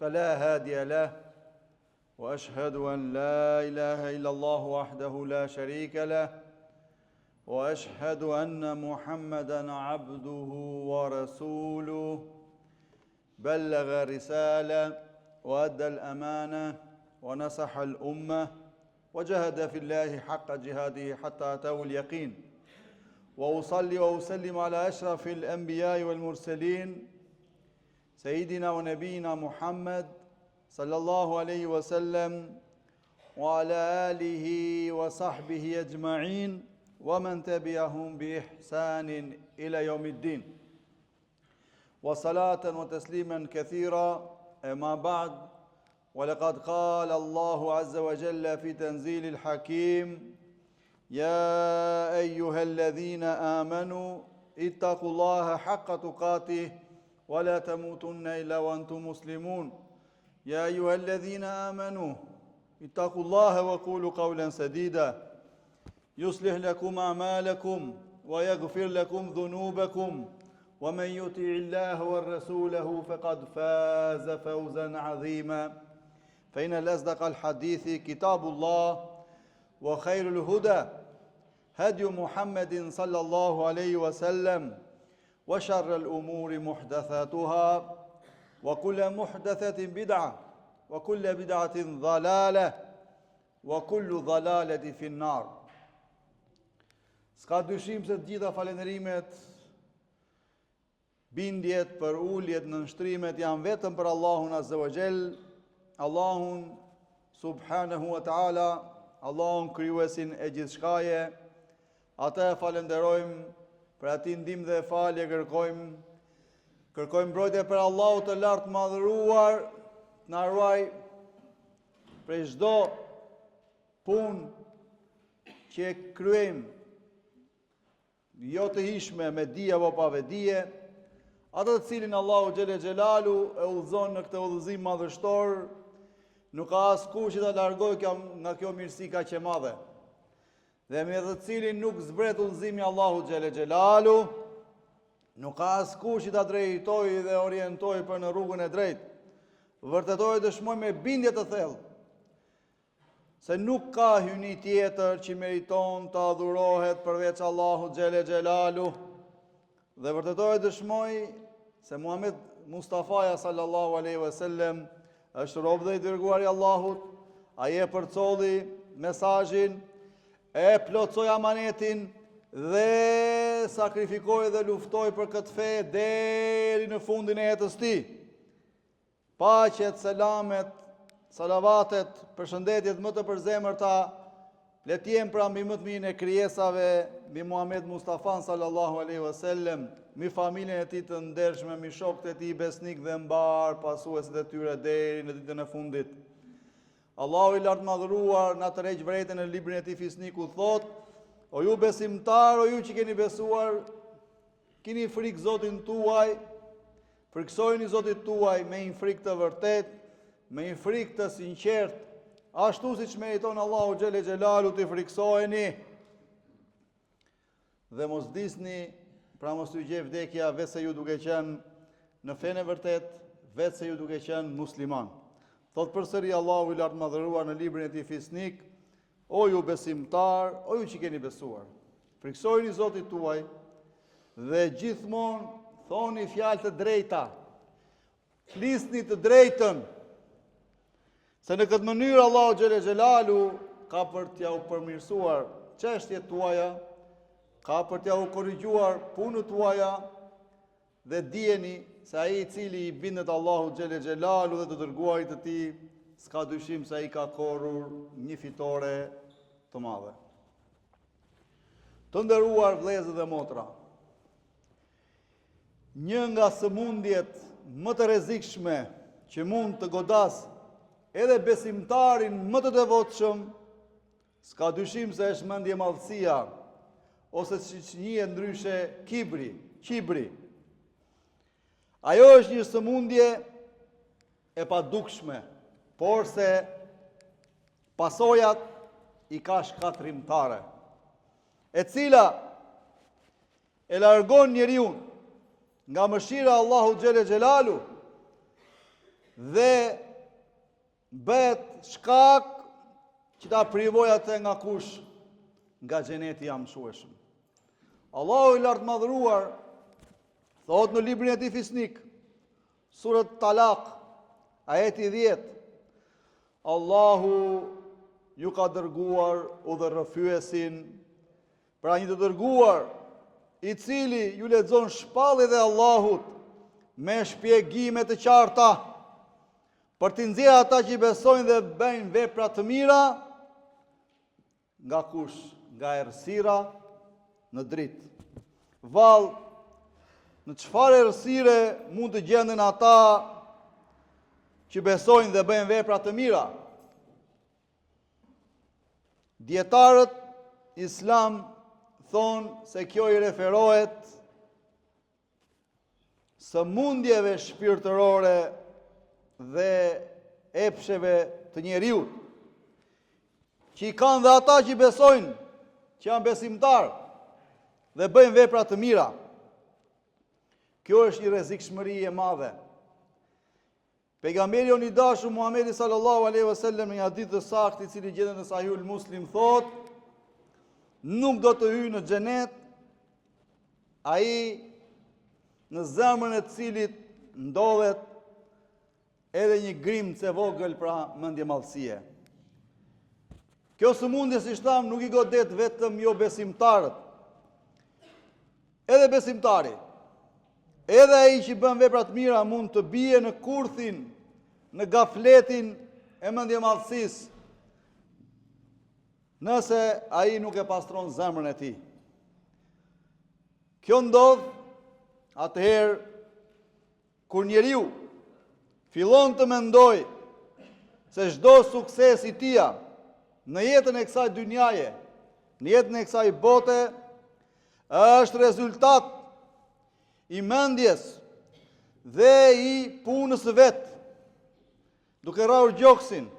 فلا هادي له وأشهد أن لا إله إلا الله وحده لا شريك له وأشهد أن محمدا عبده ورسوله بلغ الرسالة وأدى الأمانة ونصح الأمة وجاهد في الله حق جهاده حتى أتاه اليقين وأصلي وأسلم على أشرف الأنبياء والمرسلين سيدنا ونبينا محمد صلى الله عليه وسلم وعلى آله وصحبه أجمعين ومن تبعهم بإحسان إلى يوم الدين وصلاة وتسليما كثيرا أما بعد ولقد قال الله عز وجل في تنزيل الحكيم يا أيها الذين آمنوا اتقوا الله حق تقاته ولا تموتن إلا وأنتم مسلمون يا أيها الذين آمنوا اتقوا الله وقولوا قولا سديدا يصلح لكم أعمالكم ويغفر لكم ذنوبكم ومن يطع الله ورسوله فقد فاز فوزا عظيما فإن الأصدق الحديث كتاب الله وخير الهدى هدي محمد صلى الله عليه وسلم وشر الأمور محدثاتها وكل محدثة بدعة وكل بدعة ضلالة وكل ضلالة في النار. Ska dyshim se të gjitha falenderimet, bindjet për uljet në nështrimet janë vetëm për Allahun Azza wa Jall, Allahun Subhanahu wa Ta'ala, Allahun krijuesin e gjithçkaje. Atë e falenderojmë, për ati ndihmë dhe falje kërkojmë mbrojtje për Allahu të lartë madhëruar, të na ruaj prej çdo punë që kryejmë jo të hishme me dije apo pa vedije, atë të cilin Allahu xhele xhelalu e udhëzon në këtë udhëzim madhështor, nuk ka askush që ta largojë nga kjo mirësi kaq e madhe. Dhe me të cilin nuk zbret udhëzimi Allahu xhele xhelalu, nuk ka askush që ta drejtojë dhe orientojë për në rrugën e drejtë. Vërtetoj dëshmoj me bindje të thellë se nuk ka hyjni tjetër që meriton të adhurohet përveç Allahu xhele xhelalu, dhe vërtetoj dëshmoj se Muhammed Mustafaja sallallahu alaihi wasallam është rob dhe i dërguar i Allahut, ai e përcolli mesazhin, e plotësoi amanetin dhe sakrifikoi dhe luftoi për këtë fe deri në fundin e jetës tij. Paqet, selamet, salavatet, përshëndetjet më të përzemërta le të jenë pra mbi më të mirën e krijesave, mbi Muhammed Mustafa sallallahu alaihi wasallam, mbi familjen e tij të ndershme, mbi shokët e tij besnik dhe mbar pasuesit e tyre deri në ditën e fundit. Allahu i lartë madhëruar na tërheq vërejtën në librin e tij fisniku thot: O ju besimtar, o ju që keni besuar, keni frikë Zotin tuaj, friksojeni Zotit tuaj me një frikë të vërtet, me një frikë të sinqert, ashtu siç meriton Allahu xhele xhelalu të friksojeni. Dhe mos disni, pra mos u gjej vdekja vetë se ju duke qenë në fenë e vërtet, vetë se ju duke qenë musliman. Thot përsëri Allahu i lartë madhëruar në librin e tij fisnik: O ju besimtar, o ju që keni besuar, friksojeni Zotit tuaj dhe gjithmonë thoni fjalë të drejta, flisni të drejtën, se në këtë mënyrë Allahu xhele xhelalu ka për t'ja u përmirësuar çështjet tuaja, ka për t'ja u korrigjuar punët tuaja, dhe dijeni se ai i cili i bindet Allahu xhele xhelalu dhe të dërguarit të tij, s'ka dyshim se ai ka korrur një fitore të madhe. Të nderuar vëllezër dhe motra, një nga sëmundjet më të rrezikshme që mund të godas edhe besimtarin më të devotshëm, s'ka dyshim se është mendje madhësia, ose siç njihet ndryshe qibri. Ajo është një sëmundje e padukshme, por se pasojat i ka shkatrimtare, e cila e largon njeriun nga mëshira Allahu xhele xhelalu dhe bëhet shkak që ta privoj atë nga kush? Nga xheneti jam shueshëm. Allahu i lartë madhruar thot në librin e tij Fisnik, surat Talak, ajeti 10, Allahu ju ka dërguar udhërrëfyesin, pra një të dërguar i cili ju lexon shpalljet e Allahut me shpjegime të qarta për të nxjerrë ata që i besojnë dhe bëjnë vepra të mira. Nga kush? Nga errësira në dritë. Vallë, në çfarë errësire mund të gjenden ata që besojnë dhe bëjnë vepra të mira? Dietarët islam thonë se kjo i referohet sëmundjeve shpirtërore dhe epsheve të njeriut, që i kanë dhe ata që besojnë, që janë besimtarë dhe bëjnë vepra të mira. Kjo është një rrezikshmëri e madhe. Pejgamberi i dashur Muhamedi sallallahu alaihi wasallam në një hadith të saktë i cili gjendet në Sahihul Muslim thotë, nuk do të hyjë në xhenet ai në zemrën e cilit ndodhet edhe një grimcë e vogël, pra mendje madhësie. Kjo sëmundje, si thamë, nuk i godet vetëm jo besimtarët. Edhe besimtari, edhe ai që bën vepra të mira mund të bie në kurthin, në gafletin e mendjemadhësisë, nëse ai nuk e pastron zemrën e tij. Kjo ndodh atëherë kur njeriu fillon të mendoj se çdo sukses i tij në jetën e kësaj dynjaje, në jetën e kësaj bote, është rezultat i mendjes dhe i punës së vet, duke rrahur gjoksin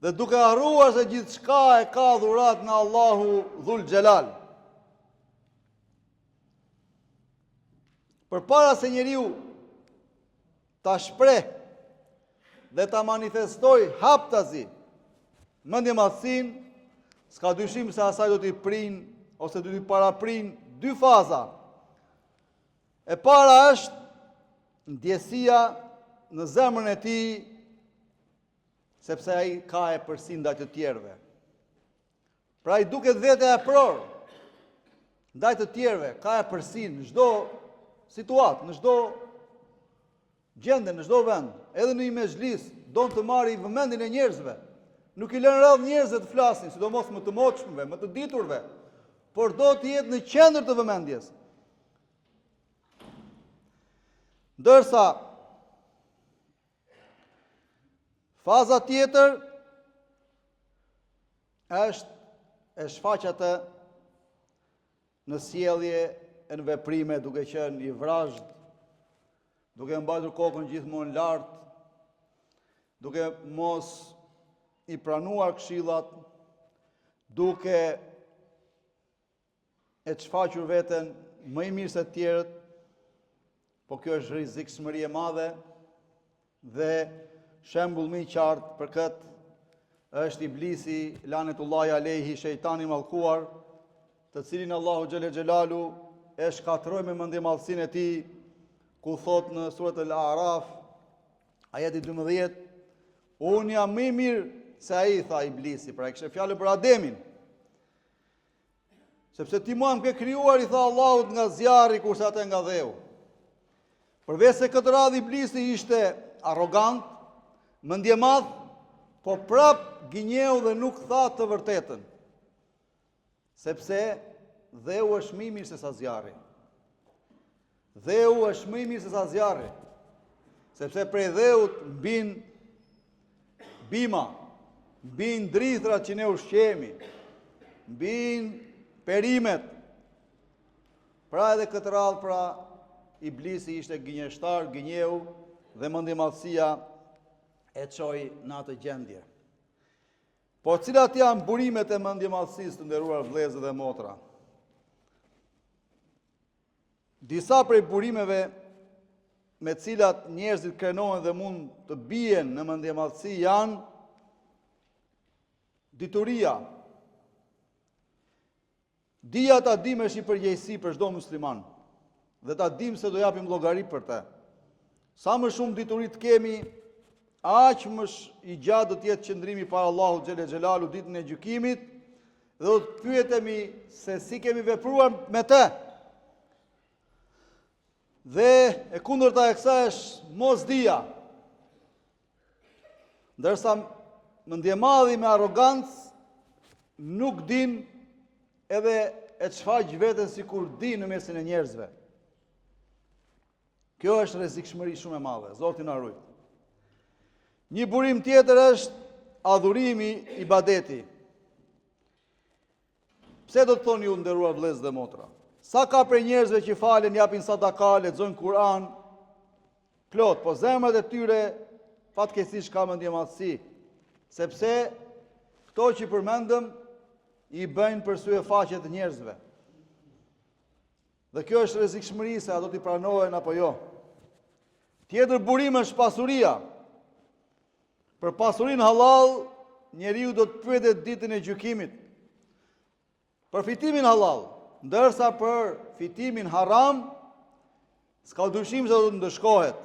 dhe duke harruar se gjithçka e ka dhurat nga Allahu Dhul Xhelal. Përpara se njeriu ta shpreh dhe ta manifestoj haptazi mendjemadhësinë, s'ka dyshim se asaj do t'i prinë ose do t'i paraprin dy faza. E para është ndjesia në zemrën e tij, sepse ai ka e përsi ndaj të tjerëve. Pra ai duket vetë e pror ndaj të tjerëve, ka e përsi në çdo situatë, në çdo gjendje, në çdo vend, edhe në një mezhlis, don të marrë vëmendjen e njerëzve. Nuk i lën rradh njerëzve të flasin, sidomos më të moshmëve, më të diturve, por do të jetë në qendër të vëmendjes. Ndërsa faza tjetër është e shfaq atë në sjellje e në veprime, duke qenë i vrazhd, duke mbajtur kokën gjithmonë lart, duke mos i pranuar këshillat, duke e shfaqur veten më i mirë se të tjerët, po kjo është rrezikshmëri e madhe dhe shembull më i qartë për këtë është Iblisi, lanetullahi alayhi, shejtani i mallkuar, të cilin Allahu xhelle xhelalu e shkatroi me mendjemadhësinë e tij, ku thot në surat Al-A'raf, ajeti 12, unë jam më i mirë se ai, tha Iblisi, pra e kishte fjalën për Ademin. Sepse ti mua më ke krijuar, i tha Allahut, nga zjarri, kurse atë nga dheu. Përveç se këtë radhë Iblisi ishte arrogant, mendjemadh, po prap gënjeu dhe nuk tha të vërtetën. Sepse dheu është më i mirë se sa zjarri. Dheu është më i mirë se sa zjarri. Sepse prej dheut mbin bima, mbin drithrat që ne ushqemi, mbin perimet. Pra edhe këtë radhë, pra Iblisi ishte gënjeshtar, gënjeu dhe mendjemadhësia e çoi në atë gjendje. Po cilat janë burimet e mendjemadhësisë, të nderuar vëllezër dhe motra? Disa prej burimeve me cilat njerëzit krenohen dhe mund të bien në mendjemadhësi janë dituria. Dija ta dim është një përgjegjësi për çdo musliman dhe ta dim se do japim llogari për të. Sa më shumë dituri të kemi, aq më i gjatë do të jetë qëndrimi para Allahut xhele xhelalu ditën e gjykimit dhe do të pyetemi se si kemi vepruar me të. Dhe e kundërta e kësaj është mosdia. Ndërsa mendjemadhi me arrogancë nuk din edhe e çfaq veten sikur di në mesin e njerëzve. Kjo është rrezikshmëri shumë e madhe, Zoti na ruaj. Një burim tjetër është adhurimi, ibadeti. Pse do të thoni ju nderuar vëllezër dhe motra? Sa ka për njerëzve që falen, japin sadaka, lexojnë Kur'an, plot, po zemrat e tyre fatkeqësisht ka mendjemadhësi, sepse këto që përmendëm i bëjnë për sy e faqe të njerëzve. Dhe kjo është rrezikshmëri se a do t'i pranohen apo jo. Tjetër burim është pasuria. Për pasurinë halal, njeriu do të pyetet ditën e gjykimit. Për fitimin halal, ndërsa për fitimin haram, s'ka dyshim se do të ndëshkohet.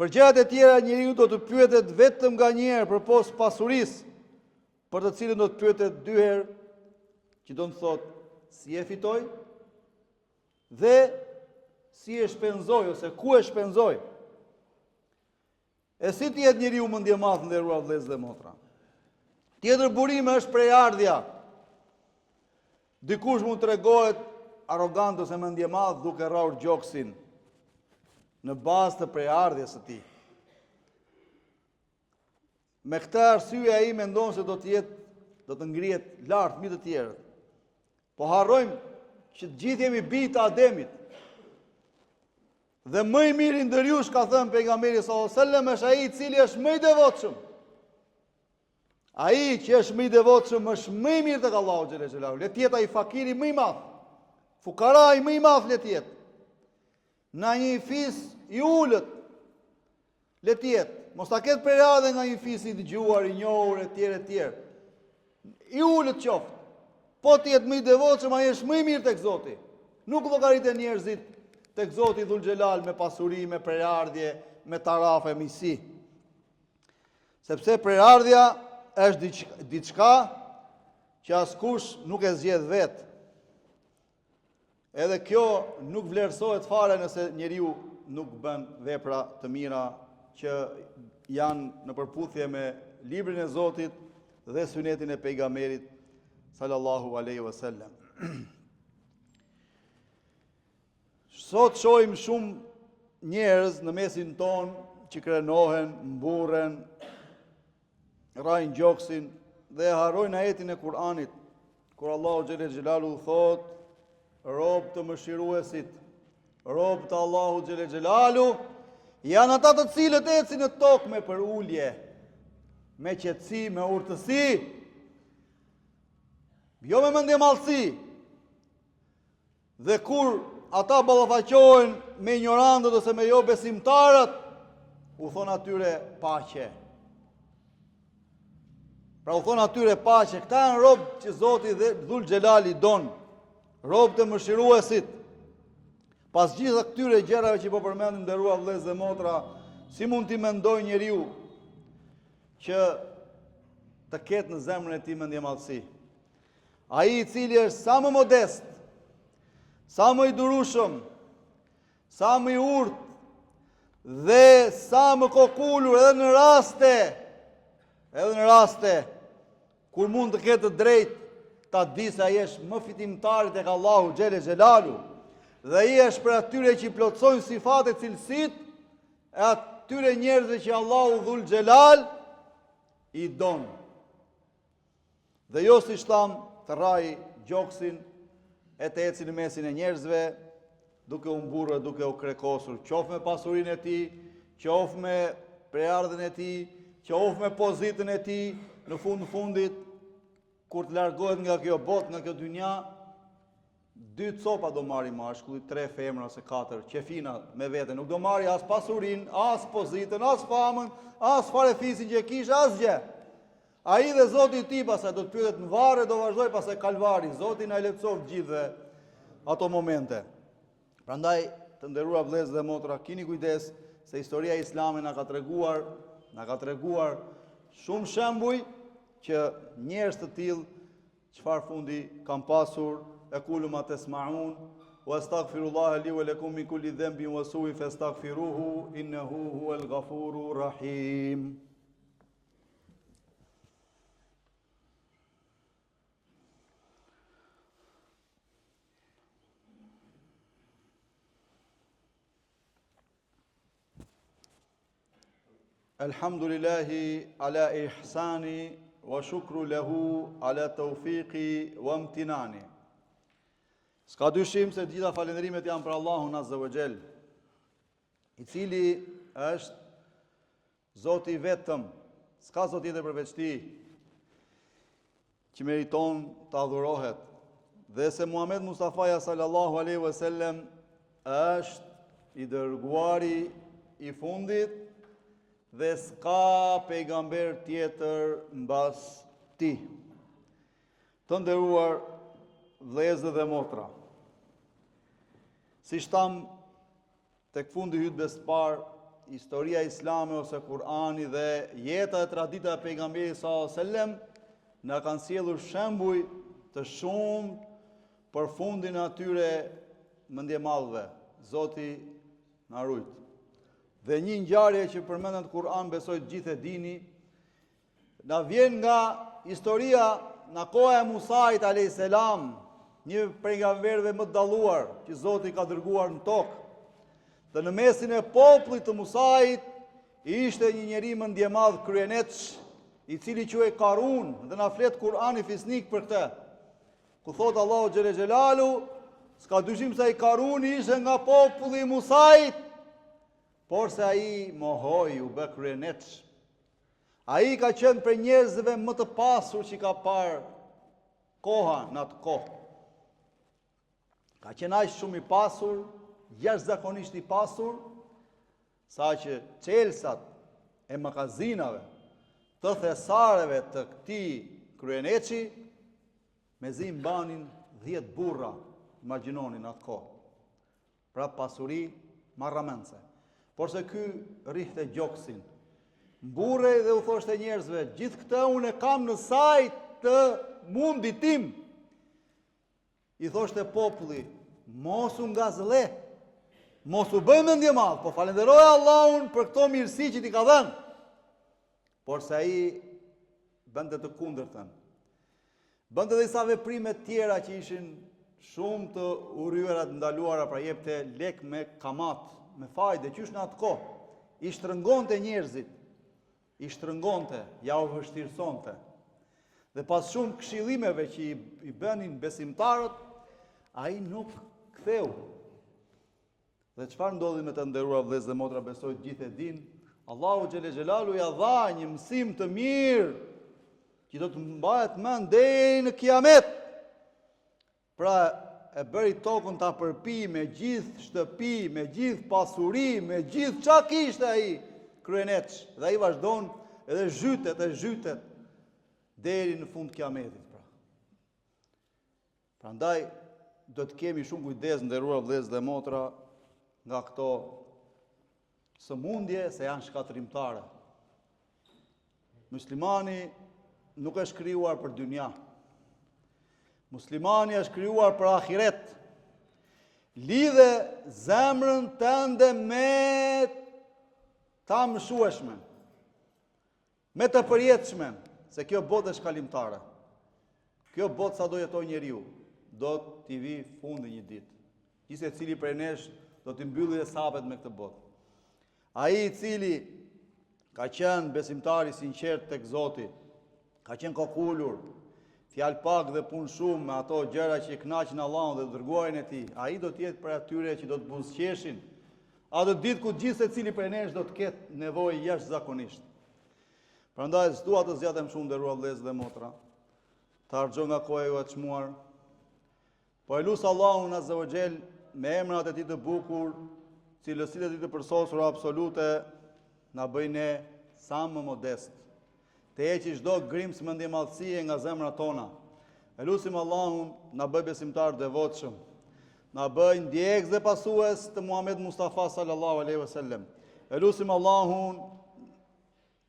Për gjërat e tjera njeriu do të pyetet vetëm nganjëherë përpos pasurisë, për të cilën do të pyetet dy herë, që do të thotë si e fitoj dhe si e shpenzoj ose ku e shpenzoj. E si të jetë njeriu mendjemadh nderuar vëllezër dhe motra. Tjetër burim është prejardhja. Dikush mund të tregohet arrogant ose mendjemadh duke rrahur gjoksin në bazë të prejardhjes së tij. Me këtë arsye ai mendon se do të ngrihet lart mbi të tjerët. Po harrojmë që të gjithë jemi bijtë të Ademit. Dhe më i miri ndër jush, ka thënë pejgamberi sallallahu alajhi wasallam, është ai i cili është më i devotshëm. Ai që është më i devotshëm është më i mirë tek Allahu xhelalu xhelalu. Le të jetë ai fakiri më i madh. Fukarai më i madh le të jetë. Në një fis i ulët le të jetë. Mos ta ketë periudhë nga një fis i dëgjuar, i njohur etj. I ulët qoftë. Po të jetë më i devotshëm, ai është më i mirë tek Zoti. Nuk llogaritet njerëzit tek Zoti dhul xhelal me pasuri, me prejardhje, me tarafe, misi. Sepse prejardhja është diçka që askush nuk e zgjedh vetë. Edhe kjo nuk vlerësohet fare nëse njeriu nuk bën vepra të mira që janë në përputhje me librin e Zotit dhe sunetin e pejgamberit sallallahu alaihi wasallam. Sot shohim shumë njerëz në mesin ton që krenohen, mburren, rrajnë gjoksin dhe harrojnë ajetin e Kur'anit, kur Allahu xhelle xhelalu thot: rob të mëshiruesit, rob të Allahu xhelle xhelalu, janë ata të cilët ecin në tokë me përulje, me qetësi, me urtësi, jo me mendjemadhësi. Dhe kur ata ballafaqohen me ignorantët ose me jo besimtarët, u thon atyre paqe. Pra u thon atyre paqe, këta janë rob që Zoti dhe dhul xhelali don, rob të mëshiruesit. Pas gjitha këtyre gjërave që po përmendim nderuar vëllezër dhe motra, si mund t'i mendoj njeriu që të ketë në zemrën e tij mendjemadhësi? Ai i cili është sa më modest, sa më i durueshëm, sa më i urtë dhe sa më kokulur edhe në raste kur mund të ketë të drejtë, ta di se ai është më fitimtari tek Allahu xhele xhelalu dhe ai është për atyre që plotësojnë sifate cilësit e atyre njerëzve që Allahu dhul xhelal i don. Dhe jo si shtam të rrai gjoksin e të eci në mesin e njerëzve, duke u mburrë, duke u krekosur, qoftë me pasurinë e tij, qoftë me prejardhjen e tij, qoftë me pozitën e tij, në fundit, kur të largohet nga kjo botë, nga kjo dynja, 2 copa do marri mashkulli, 3 femra ose 4 qefina me vete, nuk do marri as pasurin, as pozitën, as famën, as fare fisin që kish, as gjë. Ai dhe Zoti i tij pastaj do të pyetet në varre, do vazhdoj pastaj kalvari. Zoti na lehtësoft gjithë ato momente. Prandaj, të nderuar vëllezër dhe motra, keni kujdes se historia e Islamit na ka treguar shumë shembuj që njerëz të tillë çfarë fundi kanë pasur. أقول ما تسمعون وأستغفر الله لي ولكم من كل ذنب وسوء فاستغفروه إنه هو الغفور الرحيم. الحمد لله على إحساني وشكر له على توفيقي وامتناني. S'ka dyshim se gjitha falendrimet janë për Allahun Azza wa Jall, i cili është Zoti vetëm, s'ka Zot tjetër përveç Tij, që meriton të adhurohet, dhe se Muhammed Mustafaja sallallahu alaihi wasallam është i dërguari i fundit dhe s'ka pejgamber tjetër mbas Tij. Të nderuar vëllezër dhe motra, si shtam tek fundi hutbes parë, historia islame ose Kur'ani dhe jeta e tradita e pejgamberit sallallahu alajhi wasallam na kanë sjellur shembuj të shumë për fundin e atyre mendjemadhëve. Zoti na rujt. Dhe një ngjarje që përmendet në Kur'an, besoj të gjithë e dini, na vjen nga historia në koha e Musait alayhis salam, një pejgamberëve më të dalluar që Zoti ka dërguar në tokë. Dhe në mesin e popullit të Musait ishte një njeri mendjemadh kryenetsh, i cili quhej Karun, dhe na flet Kur'ani fisnik për këtë. Ku thot Allahu xhele xhelalu, s'ka dyshim se ai Karuni ishte nga populli i Musait, por se ai mohoi u bë kryenetsh. Ai ka qenë për njerëzve më të pasur që ka parë koha në atë kohë. Ka qenë aq shumë i pasur, jashtëzakonisht i pasur, sa që çelsat e magazinave të thesareve të këtij kryeneçi mezi mbanin 10 burra, imagjinoni në atë kohë. Pra pasuri marramendse. Por se ky rrihte gjoksin. Mburrej dhe u thoshte njerëzve, gjithë këtë unë e kam në sajt të mundit tim. I thoshte populli, mos u ngazëlle, mos u bëj mendje madh, po falenderoj Allahun për këto mirësi që t'i ka dhënë. Por se ai bënte të kundërtën. Bënte dhe disa veprime tjera që ishin shumë të urryera, të ndaluara, pra jepte lek me kamat, me fajde, qysh në atë kohë. I shtrëngonte njerëzit, i shtrëngonte, ja u vështirësonte. Dhe pas shumë këshillimeve që i bënin besimtarët, ai nuk ktheu. Dhe çfarë ndodhi me të nderuar vëllezër dhe motra, besoj të gjithë e dinë, Allahu xhele xhelalu ja dha një mësim të mirë që do të mbahet mend deri në kiamet. Pra e bëri tokën ta përpi me gjithë shtëpi, me gjithë pasuri, me gjithë çka kishte ai kryenetsh, dhe ai vazhdon edhe zhytet deri në fund kiametit. Prandaj do të kemi shumë kujdes, nderuar vëllezër dhe motra, nga këto sëmundje se janë shkatërrimtare. Muslimani nuk është krijuar për dynja. Muslimani është krijuar për ahiret. Lidhe zemrën tënde me ta mëshueshme, me të përjetshme, se kjo botë është kalimtare. Kjo botë sa do jetoj njeriu, do t'i vi fundi një ditë. Gjithse cili prej nesh do t'i mbylli dhe sapet me këtë botë. Ai i cili ka qenë besimtar i sinqert tek Zoti, ka qenë kokullur, fjalë pak dhe punë shumë me ato gjëra që i kënaqin Allahun dhe dërguarin e Tij, ai do të jetë për atyre që do të buzëqeshin atë ditë ku gjithë secili prej nesh do të ketë nevojë jashtëzakonisht. Prandaj s'dua të zgjatem shumë, nderuar vëllezër dhe motra, të harxoj nga koha e çmuar, Po e lusë Allahun Azza wa Jell me emrat e tij të bukur, cilësitë e tij të përsosura absolute, na bëjnë ne sa më modest. Të heqë çdo grimës mendjemadhësie nga zemrat tona. E lusim Allahun na bëj besimtar devotshëm, na bëj ndjekës dhe pasues të Muhammed Mustafa sallallahu alaihi wasallam. E lusim Allahun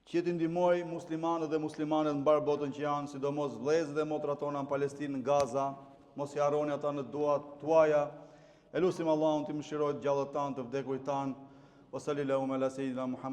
që të ndihmoj muslimanët dhe muslimanet në mbar botën që janë, sidomos vëllezërit dhe motrat tona në Palestinë, në Gaza, mos i harroni ata në duat tuaja. E lusim Allahun të mëshirojë gjallët tanë, të vdekurit tanë. Wa sallallahu ala sayyidina Muhammad